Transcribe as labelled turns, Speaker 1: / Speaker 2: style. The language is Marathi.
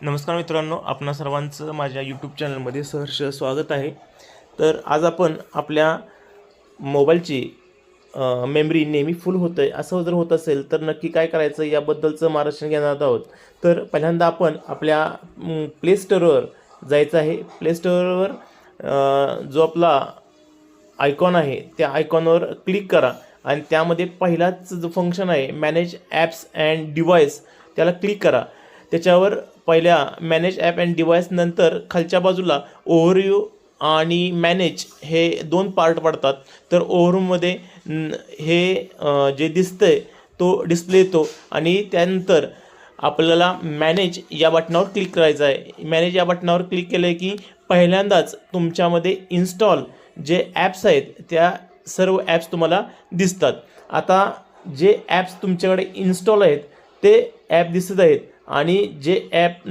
Speaker 1: नमस्कार मित्रांनो, आपणा सर्वांचं माझ्या यूट्यूब चॅनलमध्ये सहर्ष स्वागत आहे. तर आज आपण आपल्या मोबाईलची मेमरी नेहमी फुल होतं आहे असं जर होत असेल तर नक्की काय करायचं याबद्दलचं मार्गदर्शन घेणार आहोत. तर पहिल्यांदा आपण आपल्या प्ले स्टोअरवर जायचं आहे. प्ले स्टोअरवर जो आपला आयकॉन आहे त्या आयकॉनवर क्लिक करा आणि त्यामध्ये पहिलाच जो फंक्शन आहे मॅनेज ॲप्स अँड डिव्हाइस त्याला क्लिक करा. त्याच्यावर पहिल्या मॅनेज ॲप अँड डिव्हाइस नंतर खालच्या बाजूला ओव्हरव्ह्यू आणि मॅनेज हे दोन पार्ट पडतात. तर ओव्हरव्ह्यूमध्ये हे जे दिसतंय तो डिस्प्ले येतो आणि त्यानंतर आपल्याला मॅनेज या बटनावर क्लिक करायचं आहे. मॅनेज या बटनावर क्लिक केलं की पहिल्यांदाच तुमच्यामध्ये इन्स्टॉल जे ॲप्स आहेत त्या सर्व ॲप्स तुम्हाला दिसतात. आता जे ॲप्स तुमच्याकडे इन्स्टॉल आहेत ते ॲप दिसत आहेत आणि जे ॲप